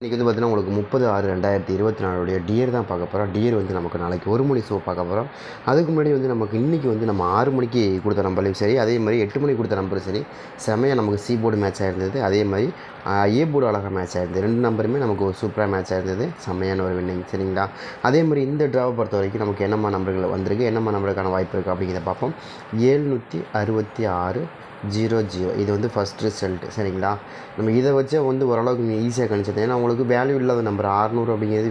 இன்றைக்கி வந்து பார்த்தீங்கன்னா உங்களுக்கு 30/6/2024 டியர் தான் பார்க்க போகிறோம். டியர் வந்து நமக்கு நாளைக்கு 1 மணி ஷோ பார்க்க போகிறோம். அதுக்கு முன்னாடி வந்து நமக்கு இன்றைக்கி வந்து நம்ம 6 மணிக்கு கொடுத்த நம்பர்லையும் சரி, அதே மாதிரி 8 மணிக்கு கொடுத்த நம்பரும் சரி, செமையாக நமக்கு சி போர்டு மேட்ச் ஆயிருந்தது. அதே மாதிரி ஏ போர்டு அழகாக மேட்ச் ஆயிருந்தது. 2 நம்பருமே நமக்கு ஒரு சூப்பராக மேட்ச் ஆயிருந்தது. செம்மையான ஒரு வின்னிங், சரிங்களா? அதே மாதிரி இந்த ட்ராவை பொறுத்த வரைக்கும் நமக்கு என்னம்மா நம்பர்கள் வந்திருக்கு, என்னம்மா நம்பருக்கான வாய்ப்பு இருக்குது அப்படிங்கிறத பார்ப்போம். 766/00 இது வந்து ஃபஸ்ட் ரிசல்ட், சரிங்களா? நம்ம இதை வச்சே வந்து ஓரளவுக்கு நீங்கள் ஈஸியாக கணிச்சிடலாம். ஏன்னா உங்களுக்கு வேல்யூ இல்லாத நம்பர் 600 அப்படிங்கிறது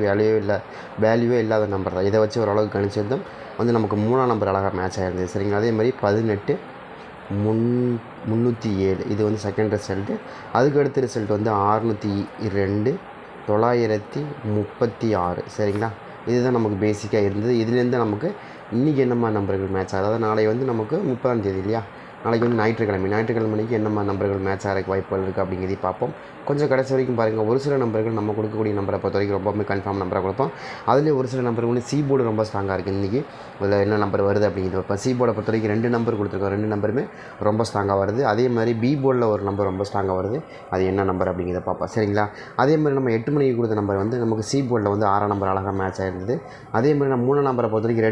வேல்யூவே இல்லாத நம்பர் தான். இதை வச்சு ஓரளவுக்கு கணிச்சிருந்தோம். வந்து நமக்கு 3ஆம் நம்பர் அழகாக மேட்ச் ஆயிருந்தது, சரிங்களா? அதே மாதிரி 18/307 இது வந்து செகண்ட் ரிசல்ட்டு. அதுக்கு அடுத்த ரிசல்ட் வந்து 602/936, சரிங்களா? இதுதான் நமக்கு பேசிக்காக இருந்தது. இதுலேருந்து நமக்கு இன்றைக்கி என்னம்மா நம்பர்கள் மேட்ச் ஆகுது, அதாவது நாளை வந்து நமக்கு 30ஆம் தேதி இல்லையா? நாளைக்கு வந்து ஞாயிற்றுக்கிழமைக்கு என்னம்மா நம்பர்கள் மேட்ச் ஆகிறதுக்கு வாய்ப்புகள் இருக்குது அப்படிங்கிறதையும் பார்ப்போம். கொஞ்சம் கடைசி வரைக்கும் பாருங்கள். ஒரு சில நம்பர்கள் நம்ம கொடுக்கக்கூடிய நம்பரை பொறுத்த வரைக்கும் ரொம்பவுமே கன்ஃபார்ம் நம்பராக கொடுப்போம். அதுலேயே ஒரு சில நம்பர்கள் வந்து சி போர்டு ரொம்ப ஸ்ட்ராங்காக இருக்குது. இன்றைக்கி அதில் என்ன நம்பர் வருது அப்படிங்கிறது இப்போ சி போர்டை பொறுத்த வரைக்கும் 2 நம்பர் கொடுத்துருக்கோம். 2 நம்பருமே ரொம்ப ஸ்ட்ராங்காக வருது. அதே மாதிரி பி போர்டில் ஒரு நம்பர் ரொம்ப ஸ்ட்ராங்காக வருது. அது என்ன நம்பர் அப்படிங்கிறத பார்ப்போம், சரிங்களா? அதே மாதிரி நம்ம 8 மணிக்கு கொடுத்த நம்பர் வந்து நமக்கு சி போர்டில் வந்து 6ஆம் நம்பர் அழகாக மேட்ச் ஆயிருந்தது. அதே மாதிரி நம்ம 3ஆம் நம்பரை பொறுத்த வரைக்கும்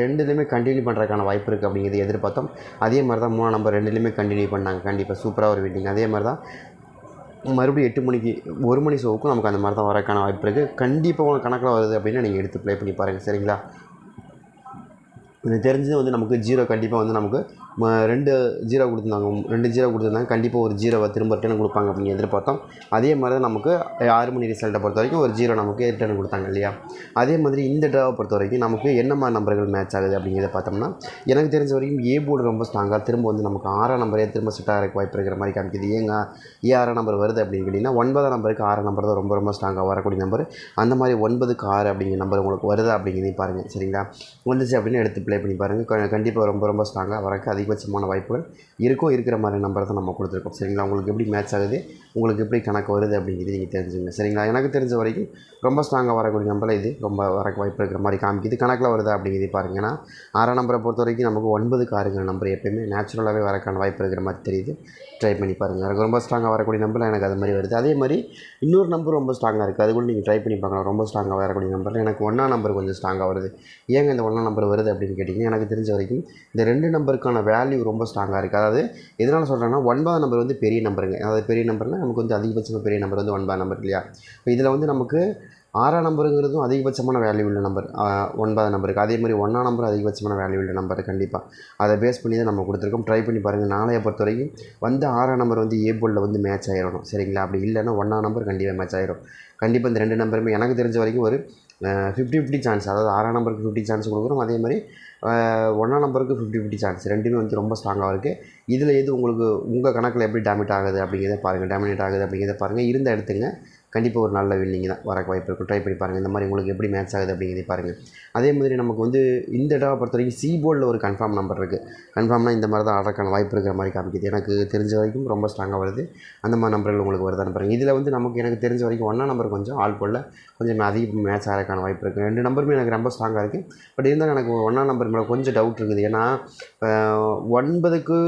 ரெண்டுலேயுமே கண்டினியூ பண்ணுறதுக்கான வாய்ப்பு இருக்குது அப்படிங்கிறது எதிர்பார்த்தோம். அதே மாதிரி தான் 3ஆம் நம்பர் 2லேயுமே கண்டினியூ பண்ணாங்க. கண்டிப்பாக சூப்பராக ஒரு வின்னிங். அதே மாதிரி தான் மறுபடியும் 8 மணிக்கு 1 மணி ஷோவுக்கும் நமக்கு அந்த மாதிரி தான் வரக்கான வாய்ப்பு இருக்குது. கண்டிப்பாக உங்களுக்கு கணக்கில் வருது அப்படின்னா நீங்கள் எடுத்து ப்ளே பண்ணி பாருங்கள், சரிங்களா? எனக்கு தெரிஞ்சது வந்து நமக்கு 0 கண்டிப்பாக வந்து நமக்கு 2 0 கொடுத்துருந்தாங்க. 2 0 கொடுத்துருந்தாங்க. கண்டிப்பாக ஒரு 0வை திரும்ப ரிட்டர்ன் கொடுப்பாங்க அப்படின்னு எதிர்பார்த்தோம். அதே மாதிரி தான் நமக்கு 6 மணி ரிசல்ட்டை பொறுத்த வரைக்கும் ஒரு 0 நமக்கு ரிட்டர்ன் கொடுத்தாங்க இல்லையா? அதே மாதிரி இந்த ட்ராவை பொறுத்த வரைக்கும் நமக்கு என்னம்மா நம்பர்கள் மேட்ச் ஆகுது அப்படிங்கிறத பார்த்தோம்னா, எனக்கு தெரிஞ்ச வரைக்கும் ஏ போர்டு ரொம்ப ஸ்ட்ராங்காக திரும்ப வந்து நமக்கு 6ஆம் நம்பரே திரும்ப செட் ஆகிறதுக்கு வாய்ப்பு இருக்கிற மாதிரி காமிக்குது. ஏன் 6ஆம் நம்பர் வருது அப்படின்னு கேட்டிங்கன்னா, 9ஆம் நம்பருக்கு 6ஆம் நம்பர் தான் ரொம்ப ரொம்ப ஸ்ட்ராங்காக வரக்கூடிய நம்பர். அந்த மாதிரி 9க்கு 6 அப்படிங்கிற நம்பர் உங்களுக்கு வருதா அப்படிங்கிறதையும் பாருங்கள், சரிங்களா? வந்துச்சு அப்படின்னு எடுத்து ப்ளே பண்ணி பாருங்கள். கண்டிப்பாக ரொம்ப ரொம்ப ஸ்ட்ராங்காக வரக்கு அதிகபட்சமான வாய்ப்புகள் இருக்கிற மாதிரி நம்பரை தான் நம்ம கொடுத்துருக்கோம், சரிங்களா? உங்களுக்கு எப்படி மேட்ச் ஆகுது, உங்களுக்கு எப்படி கணக்கு வருது அப்படிங்கிறது நீங்கள் தெரிஞ்சுங்க, சரிங்களா? எனக்கு தெரிஞ்ச வரைக்கும் ரொம்ப ஸ்ட்ராங்காக வரக்கூடிய நம்பரில் இது ரொம்ப வரக்கு வாய்ப்பு இருக்கிற மாதிரி காமிக்குது. கணக்கில் வருதா அப்படிங்கிறத பாருங்கள். ஏன்னா 6ஆம் நம்பரை பொறுத்த வரைக்கும் நமக்கு 9க்கு 6ங்கிற நம்பர் எப்போயுமே நேச்சுரலாகவே வரக்கான வாய்ப்பு இருக்கிற மாதிரி தெரியுது. ட்ரை பண்ணி பாருங்கள். எனக்கு ரொம்ப ஸ்ட்ராங்காக வரக்கூடிய நம்பரில் எனக்கு அது மாதிரி வருது. அதே மாதிரி இன்னொரு நம்பர் ரொம்ப ஸ்ட்ராங்காக இருக்குது. அது கூட நீங்கள் ட்ரை பண்ணி பார்க்கலாம். ரொம்ப ஸ்ட்ராங்காக வரக்கூடிய நம்பரில் எனக்கு 1ஆம் நம்பர் கொஞ்சம் ஸ்ட்ராங்காக வருது. ஏங்க இந்த 1ஆம் நம்பர் வருது அப்படின்னு கேட்டிங்கன்னா, எனக்கு தெரிஞ்ச வரைக்கும் இந்த 2 நம்பருக்கான வேல்யூ ரொம்ப ஸ்ட்ராங்காக இருக்குது. அதாவது எதனால் சொல்கிறேன்னா, 9ஆம் நம்பர் வந்து பெரிய நம்பருங்க. அதாவது பெரிய நம்பர்னால் நமக்கு வந்து அதிகபட்சமாக பெரிய நம்பர் வந்து 9ஆம் நம்பர் இல்லையா? இப்போ இதில் வந்து நமக்கு 6ஆம் நம்பருங்கிறதும் அதிகபட்சமான வேல்யூ உள்ள நம்பர் 9ஆம் நம்பருக்கு. அதே மாதிரி 1ஆம் நம்பர் அதிகபட்சமான வேல்யூ உள்ள நம்பர். கண்டிப்பாக அதை பேஸ் பண்ணி தான் நம்ம கொடுத்துருக்கோம். ட்ரை பண்ணி பாருங்கள். நாளைய பொறுத்த வரைக்கும் வந்து 6ஆம் நம்பர் வந்து ஏ போர்டில் வந்து மேட்ச் ஆகிடணும், சரிங்களா? அப்படி இல்லைன்னா 1ஆம் நம்பர் கண்டிப்பாக மேட்ச் ஆகிடும். கண்டிப்பாக இந்த 2 நம்பருமே எனக்கு தெரிஞ்ச வரைக்கும் ஒரு 50-50 சான்ஸ். அதாவது 6ஆம் நம்பருக்கு 50 சான்ஸ் கொடுக்குறோம். அதே மாதிரி 1ஆம் நம்பருக்கு 50-50 சான்ஸ். 2மே வந்து ரொம்ப ஸ்ட்ராங்காக இருக்குது. இதில் எது உங்களுக்கு உங்கள் கணக்கில் எப்படி டேமினேட் ஆகுது அப்படிங்கிறத பாருங்கள். இருந்த எடுத்துங்க. கண்டிப்பாக ஒரு நல்ல வின்னிங் தான் வரக்கு வாய்ப்பு இருக்கும். ட்ரை பண்ணி பாருங்கள். இந்த மாதிரி உங்களுக்கு எப்படி மேட்ச் ஆகுது அப்படிங்கிறத பாருங்கள். அதே மாதிரி நமக்கு வந்து இந்த ட்ராவை பொறுத்த வரைக்கும் சி போர்டில் ஒரு கன்ஃபார்ம் நம்பர் இருக்குது. கன்ஃபார்ம்னால் இந்த மாதிரி தான் ஆடுறதுக்கான வாய்ப்பு இருக்கிற மாதிரி காமிக்குது. எனக்கு தெரிஞ்ச வரைக்கும் ரொம்ப ஸ்ட்ராங்காக வருது. அந்த மாதிரி நம்பர்கள் உங்களுக்கு வருதான்னு பாருங்கள். இதில் வந்து எனக்கு தெரிஞ்ச வரைக்கும் 1ஆம் நம்பர் கொஞ்சம் ஆள் போடல கொஞ்சம் அதிக மேட்ச் ஆகிறதுக்கான வாய்ப்பு இருக்குது. 2 நம்பருமே எனக்கு ரொம்ப ஸ்ட்ராங்காக இருக்குது. பட் இருந்தாலும் எனக்கு 1ஆம் நம்பர் மேலே கொஞ்சம் டவுட் இருக்குது. ஏன்னா 9க்கு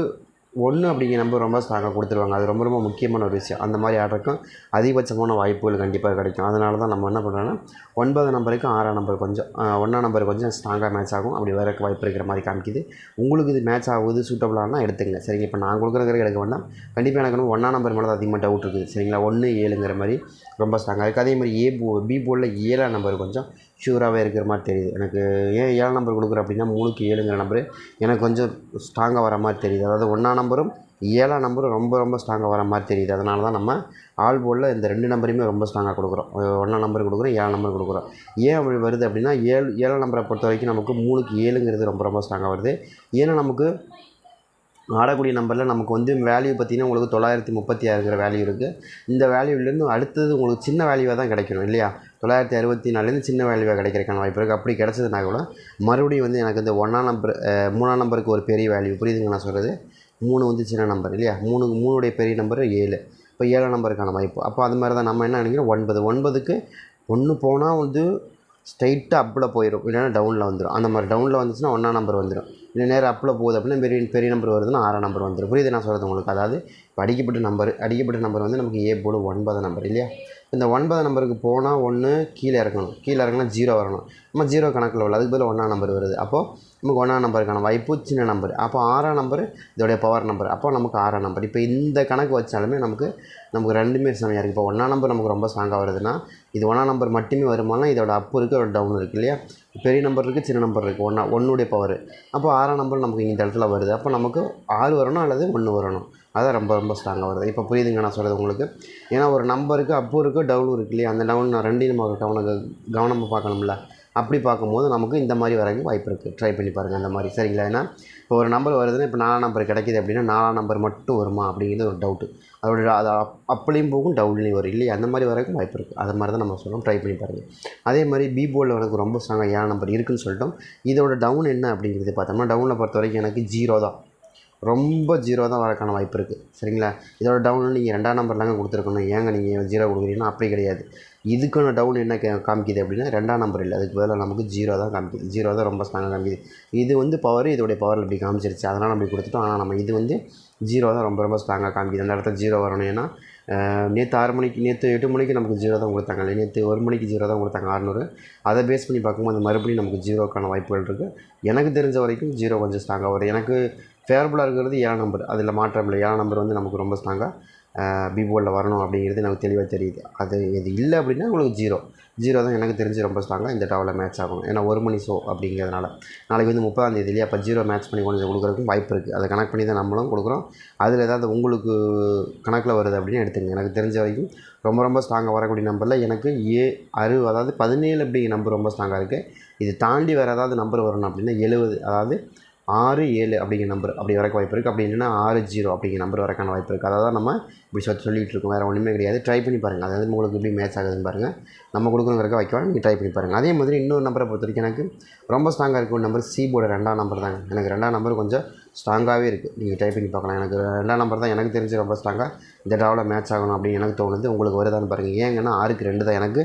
1 அப்படிங்கிற நம்பர் ரொம்ப ஸ்ட்ராங்காக கொடுத்துருவாங்க. அது ரொம்ப ரொம்ப முக்கியமான ஒரு விஷயம். அந்த மாதிரி ஆடுறதுக்கும் அதிகபட்சமான வாய்ப்புகள் கண்டிப்பாக கிடைக்கும். அதனால தான் நம்ம என்ன பண்ணுறோன்னா 9ஆம் நம்பருக்கு 6ஆம் நம்பர் கொஞ்சம் 1ஆம் நம்பர் கொஞ்சம் ஸ்ட்ராங்காக மேட்ச் ஆகும். அப்படி வரக்கு வாய்ப்பு இருக்கிற மாதிரி காமிக்குது. உங்களுக்கு இது மேட்ச் ஆகுது சூட்டபுளானா எடுத்துங்க, சரிங்க? இப்போ நான் கொடுக்குறதுக்கு எடுக்க வேண்டாம். கண்டிப்பாக எனக்கு 1ஆம் நம்பர் மேலே தான் அதிகமாக டவுட் இருக்குது, சரிங்களா? 1 7ங்கிற மாதிரி ரொம்ப ஸ்ட்ராங்காக இருக்குது. அதே மாதிரி பி போர்டில் 7ஆம் நம்பர் கொஞ்சம் ஷூராகவே இருக்கிற மாதிரி தெரியுது எனக்கு. ஏன் 7ஆம் நம்பர் கொடுக்குறேன் அப்படின்னா 3க்கு 7ங்கிற நம்பரு எனக்கு கொஞ்சம் ஸ்ட்ராங்காக வர மாதிரி தெரியுது. அதாவது 1ஆம் நம்பரும் 7ஆம் நம்பரும் ரொம்ப ரொம்ப ஸ்ட்ராங்காக வர மாதிரி தெரியுது. அதனால தான் நம்ம ஆல் போர்டில் இந்த 2 நம்பரையுமே ரொம்ப ஸ்ட்ராங்காக கொடுக்குறோம். 1ஆம் நம்பர் கொடுக்குறோம், 7ஆம் நம்பர் கொடுக்குறோம். ஏன் அப்படி வருது அப்படின்னா 7ஆம் நம்பரை பொறுத்த வரைக்கும் நமக்கு 3க்கு 7ங்கிறது ரொம்ப ரொம்ப ஸ்ட்ராங்காக வருது. ஏன்னா நமக்கு ஆடக்கூடிய நம்பரில் நமக்கு வந்து வேல்யூ பார்த்திங்கன்னா உங்களுக்கு 936ங்கிற வேல்யூ இருக்குது. இந்த வேல்யூலேருந்து அடுத்தது உங்களுக்கு சின்ன வேல்யூவாக தான் கிடைக்கணும் இல்லையா? 964லேருந்து சின்ன வேல்யூவாக கிடைக்கிறதுக்கான வாய்ப்பு இருக்குது. அப்படி கிடச்சதுனா கூட மறுபடியும் வந்து எனக்கு இந்த 1ஆம் நம்பர் 3ஆம் நம்பருக்கு ஒரு பெரிய வேல்யூ புரியுதுங்க நான் சொல்கிறது? 3 வந்து சின்ன நம்பர் இல்லையா? 3உடைய பெரிய நம்பர் 7. இப்போ 7ஆம் நம்பருக்கான வாய்ப்பு. அப்போ அது மாதிரி தான் நம்ம என்ன நினைக்கிறோம் 9க்கு 1 போனால் வந்து ஸ்ட்ரைட்டாக அப்பில் போயிடும், இல்லைன்னா டவுனில் வந்துடும். அந்த மாதிரி டவுனில் வந்துச்சுன்னா 1ஆம் நம்பர் வந்துடும். இல்லை நேரம் அப்பில் போகுது அப்படின்னா பெரிய நம்பர் வருதுன்னா 6ஆம் நம்பர் வந்துடும். புரியுது நான் சொல்கிறது உங்களுக்கு? அதாவது அடிக்கப்பட்ட நம்பர் வந்து நமக்கு ஏ போர்டு 9ஆம் நம்பர் இல்லையா? இந்த 9 நம்பருக்கு போனால் 1 கீழே இறக்கணும், கீழே இறங்கினா 0 வரணும். நம்ம 0 கணக்கில் உள்ள அதுக்கு பதில் 1ஆம் நம்பர் வருது. அப்போது நமக்கு 1ஆம் நம்பருக்கான வாய்ப்பு சின்ன நம்பர். அப்போ 6ஆம் நம்பர் இதோடைய பவர் நம்பர். அப்போ நமக்கு 6ஆம் நம்பர். இப்போ இந்த கணக்கு வச்சாலுமே நமக்கு ரெண்டுமே செமையாக இருக்குது. இப்போ 1ஆம் நம்பர் நமக்கு ரொம்ப ஸ்ட்ராங்காக வருதுன்னா இது 1ஆம் நம்பர் மட்டுமே வருமானா இதோட அப்பு இருக்குது, அதோட டவுன் இருக்குது இல்லையா. பெரிய நம்பர் இருக்குது, சின்ன நம்பர் இருக்குது, ஒன்றுடைய பவர். அப்போ 6ஆம் நம்பர் நமக்கு இந்த இடத்துல வருது. அப்போ நமக்கு 6 வரணும் அல்லது 1 வரணும். அதான் ரொம்ப ரொம்ப ஸ்ட்ராங்காக வருது. இப்போ புரியுதுங்க நான் சொல்கிறது உங்களுக்கு. ஏன்னா ஒரு நம்பருக்கு அப்பும் இருக்குது, டவுனும் இருக்குது இல்லையா. அந்த டவுன் ரெண்டையும் நம்ம கவனமாக பார்க்கணும்ல. அப்படி பார்க்கும்போது நமக்கு இந்த மாதிரி வரக்கு வாய்ப்பு இருக்குது. ட்ரை பண்ணி பாருங்கள் அந்த மாதிரி, சரிங்களா. ஏன்னா இப்போ ஒரு நம்பர் வருதுன்னா இப்போ 4ஆம் நம்பர் கிடைக்கிது அப்படின்னா 4ஆம் நம்பர் மட்டும் வருமா அப்படிங்கிறது ஒரு டவுட்டு. அதோட அது அப்லேயும் போகும், டவுன்லேயும் வரும் இல்லையா. அந்த மாதிரி வரக்கு வாய்ப்பு இருக்குது. அது மாதிரி தான் நம்ம சொல்கிறோம். ட்ரை பண்ணி பாருங்கள். அதே மாதிரி பி போர்டில் எனக்கு ரொம்ப ஸ்ட்ராங்காக 7ஆம் நம்பர் இருக்குதுன்னு சொல்லிட்டோம். இதோட டவுன் என்ன அப்படிங்கிறது பார்த்தோம்னா டவுனில் பொறுத்த வரைக்கும் எனக்கு 0 தான், ரொம்ப 0 தான் வரக்கான வாய்ப்பு இருக்குது, சரிங்களா. இதோட டவுன் நீங்கள் 2ஆம் நம்பர்லாங்க கொடுத்துருக்கணும், ஏங்க நீங்கள் 0 கொடுக்குறீங்கன்னா அப்படி கிடையாது. இதுக்கான டவுன் என்ன காமிக்குது அப்படின்னா 2ஆம் நம்பர் இல்லை, அதுக்கு பதிலாக நமக்கு 0 தான் காமிக்குது. 0 தான் ரொம்ப ஸ்ட்ராங்காக காமிக்குது. இது பவர் இதோடைய பவரில் இப்படி காமிச்சிருச்சு, அதனால் நம்ம கொடுத்துட்டோம். ஆனால் நம்ம இது 0 தான் ரொம்ப ரொம்ப ஸ்ட்ராங்காக காமிக்குது. அந்த இடத்துல 0 வரணும். ஏன்னா நேற்று 6 மணிக்கு, நேற்று 8 மணிக்கு நமக்கு 0 தான் கொடுத்தாங்க இல்லை, நேற்று 1 மணிக்கு 0 தான் கொடுத்தாங்க 600. அதை பேஸ் பண்ணி பார்க்கும்போது மறுபடியும் நமக்கு 0க்கான வாய்ப்புகள் இருக்குது. எனக்கு தெரிஞ்ச வரைக்கும் 0 கொஞ்சம் ஸ்ட்ராங்காக வரும். எனக்கு ஃபேவரபுளாக இருக்கிறது 7ஆம் நம்பர், அதில் மாற்றம் இல்லை. 7ஆம் நம்பர் நமக்கு ரொம்ப ஸ்ட்ராங்காக பி போர்டில் வரணும் அப்படிங்கிறது எனக்கு தெளிவாக தெரியுது. அது இது இல்லை அப்படின்னா உங்களுக்கு 0 தான் எனக்கு தெரிஞ்சு ரொம்ப ஸ்ட்ராங்காக இந்த டாவில் மேட்ச் ஆகணும். ஏன்னா 1 மணி ஷோ அப்படிங்கிறதுனால நாளைக்கு 30ஆம் தேதி இல்லையா. அப்போ 0 மேட்ச் பண்ணி கொஞ்சம் கொடுக்குறதுக்கும் வாய்ப்பு இருக்குது. அதை கனெக்ட் பண்ணி தான் நம்மளும் கொடுக்குறோம். அதில் ஏதாவது உங்களுக்கு கணக்கில் வருது அப்படின்னு எடுத்துங்க. எனக்கு தெரிஞ்ச வரைக்கும் ரொம்ப ரொம்ப ஸ்ட்ராங்காக வரக்கூடிய நம்பரில் எனக்கு 60 அதாவது 17 அப்படிங்கிற நம்பர் ரொம்ப ஸ்ட்ராங்காக இருக்குது. இது தாண்டி வேறு ஏதாவது நம்பர் வரணும் அப்படின்னா 70 அதாவது 67 அப்படிங்கிற நம்பர் அப்படி வரக்கு வாய்ப்பு இருக்குது. அப்படி இல்லைன்னா 60 அப்படிங்கிற நம்பர் வரக்கான வாய்ப்பு இருக்குது. அதை தான் நம்ம இப்படி சொல்லிகிட்டு இருக்கோம், வேறு ஒன்றுமே கிடையாது. ட்ரை பண்ணி பாருங்கள். அதாவது உங்களுக்கு எப்படி மேட்ச் ஆகுதுன்னு பாருங்கள். நம்ம கொடுக்குறவங்க வைக்கலாம், நீங்கள் ட்ரை பண்ணி பாருங்கள். அதே மாதிரி இன்னொரு நம்பரை பொறுத்த வரைக்கும் எனக்கு ரொம்ப ஸ்ட்ராங்காக இருக்க ஒரு நம்பர் சி போர்டு 2ஆம் நம்பர் தாங்க. எனக்கு 2ஆம் நம்பர் கொஞ்சம் ஸ்ட்ராங்காகவே இருக்குது, நீங்கள் ட்ரை பண்ணி பார்க்கலாம். எனக்கு 2ஆம் நம்பர் தான் எனக்கு தெரிஞ்சு ரொம்ப ஸ்ட்ராங்காக இந்த டாவில் மேட்ச் ஆகணும் அப்படின்னு எனக்கு தோணுது. உங்களுக்கு வருதான்னு பாருங்கள். ஏங்கன்னா 6க்கு 2 தான் எனக்கு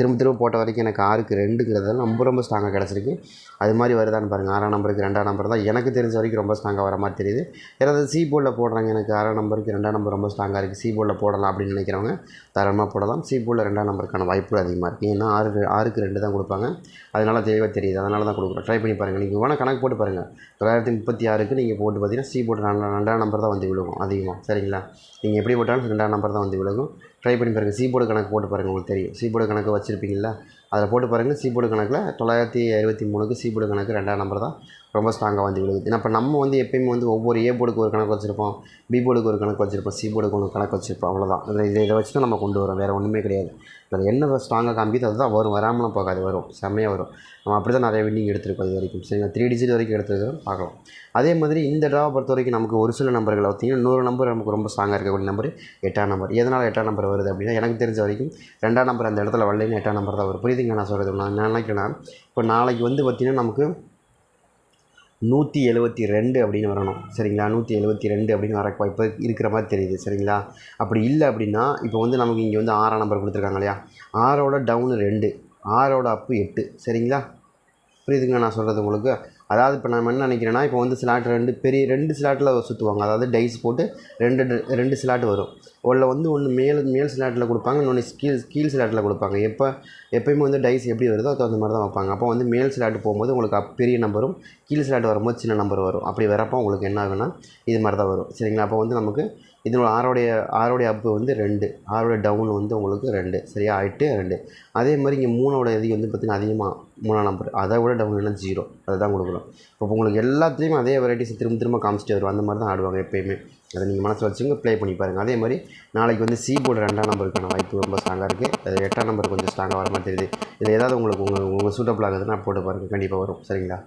திரும்ப போட்ட வரைக்கும் எனக்கு 6க்கு 2ங்கிறது ரொம்ப ரொம்ப ஸ்ட்ராங்காக கிடச்சிருக்கு. அது மாதிரி வருதான்னு பாருங்கள். 6ஆம் நம்பருக்கு 2ஆம் நம்பர் தான் எனக்கு தெரிஞ்ச வரைக்கும் ரொம்ப ஸ்ட்ராங்காக வர மாதிரி தெரியுது. ஏதாவது சி போர்டில் போடுறாங்க, எனக்கு 6ஆம் நம்பருக்கு 2ஆம் நம்பர் ரொம்ப ஸ்ட்ராங்காக இருக்குது, சி போர்டில் போடலாம் அப்படின்னு நினைக்கிறவங்க தாராளமாக போடலாம். சி போர்டில் 2ஆம் நம்பருக்கான வாய்ப்புகள் அதிகமாக இருக்குது. ஏன்னா 6க்கு 2 தான் கொடுப்பாங்க, அதனால் தெளிவாக தெரியுது, அதனால தான் கொடுக்குறோம். ட்ரை பண்ணி பாருங்கள். நீங்கள் வேணால் கணக்கு போட்டு பாருங்கள். 936க்கு நீங்கள் போட்டு பார்த்தீங்கன்னா சி போர்டு 2ஆம் நம்பர் தான் வந்து விழுகும் அதிகமாக, சரிங்களா. நீங்கள் எப்படி போட்டாலும் 2ஆம் நம்பர் தான் வந்து விழுகும். ட்ரை பண்ணி பாருங்கள். சி போர்டு கணக்கு போட்டு பாருங்கள், உங்களுக்கு தெரியும். சி போர்டு கணக்கு வச்சுருப்பீங்களா, அதில் போட்டு பாருங்கள். சி போர்டு கணக்கில் 963க்கு சி போர்டு கணக்கு 2ஆம் நம்பர் தான் ரொம்ப ஸ்ட்ராங்காக வந்து விழுகுது. ஏன்னா இப்போ நம்ம எப்பயுமே ஒவ்வொரு ஏ போர்டுக்கு ஒரு கணக்கு வச்சுருப்போம், பி போர்டுக்கு ஒரு கணக்கு வச்சுருப்போம், சி போர்டுக்கு ஒரு கணக்கு வச்சுருப்போம், அவ்வளோதான். இதை வச்சு தான் நம்ம கொண்டு வரோம், வேறு ஒன்றுமே கிடையாது. அது என்ன ஸ்ட்ராங்காக காமிக்குது அதுதான் வரும், வராமலாம் போகாது, வரும், செம்மையாக வரும். நம்ம அப்படி தான் நிறைய வின்னிங் எடுத்துருக்கோம் இது வரைக்கும், சரிங்களா. 3 டிஜிட் வரைக்கும் எடுத்துருக்கோம், பார்க்கலாம். அதே மாதிரி இந்த ட்ராவை பொறுத்த வரைக்கும் நமக்கு ஒரு சில நம்பர்களை பார்த்தீங்கன்னா இன்னொரு நம்பர் நமக்கு ரொம்ப ஸ்ட்ராங்காக இருக்கக்கூடிய நம்பர் 8ஆம் நம்பர். எதனால் 8ஆம் நம்பர் வருது அப்படின்னா எனக்கு தெரிஞ்ச வரைக்கும் 2ஆம் நம்பர் அந்த இடத்துல வரலைன்னு 8ஆம் நம்பர் தான் வரும். புரியுதுங்க நான் சொல்கிறது. நான் நினைக்கிறேன்னா இப்போ நாளைக்கு பார்த்திங்கன்னா நமக்கு 172 அப்படின்னு வரணும், சரிங்களா. 172 அப்படின்னு வர வாய்ப்பு இருக்கிற மாதிரி தெரியுது, சரிங்களா. அப்படி இல்லை அப்படின்னா இப்போ நமக்கு இங்கே 6ஆம் நம்பர் கொடுத்துருக்காங்க இல்லையா, 6ஓட டவுனு 2, 6ஓட அப்பு 8, சரிங்களா. புரியுதுங்க நான் சொல்கிறது உங்களுக்கு. அதாவது இப்போ நான் என்ன நினைக்கிறேன்னா இப்போ ஸ்லாட் 2 ஸ்லாட்டில் சுற்றுவாங்க. அதாவது டைஸ் போட்டு 2 ஸ்லாட் வரும். ஒன்று மேல் ஸ்லாட்டில் கொடுப்பாங்க, இன்னொன்று கீழ் ஸ்லாட்டில் கொடுப்பாங்க. எப்போயுமே டைஸ் எப்படி வருதோ அது அந்த மாதிரி தான் வைப்பாங்க. அப்போ மேல் ஸ்லாட் போகும்போது உங்களுக்கு பெரிய நம்பரும், கீழ் ஸ்லாட் வரும்போது சின்ன நம்பர் வரும். அப்படி வரப்போ உங்களுக்கு என்ன ஆகுன்னா இது மாதிரி தான் வரும், சரிங்களா. அப்போ நமக்கு இதனோட 6ஓடைய அப்பு 2, 6ஓட டவுன் உங்களுக்கு 2, சரியா, 8, 2. அதே மாதிரி இங்கே 3ஓட இது பார்த்திங்கன்னா அதிகமாக 3ஆம் நம்பர், அதை விட டவுன் என்ன 0, அதை தான் கொடுக்குறோம். இப்போ உங்களுக்கு எல்லாத்துலேயும் அதே வெரைட்டிஸ் திரும்ப காமிச்சிட்டு வரும். அந்த மாதிரி தான் ஆடுவாங்க எப்போயுமே. அதை நீங்கள் மனசில் வச்சுங்க, ப்ளே பண்ணி பாருங்கள். அதே மாதிரி நாளைக்கு சி போர்டு 2ஆம் நம்பருக்கான வாய்ப்பு ரொம்ப ஸ்ட்ராங்காக இருக்குது. அது 8ஆம் நம்பர் கொஞ்சம் ஸ்ட்ராங்காக வர மாதிரி தெரியுது. இதில் ஏதாவது உங்களுக்கு உங்கள் சூட்டபிள் ஆகுதுன்னா போட்டு பாருங்கள், கண்டிப்பாக வரும், சரிங்களா.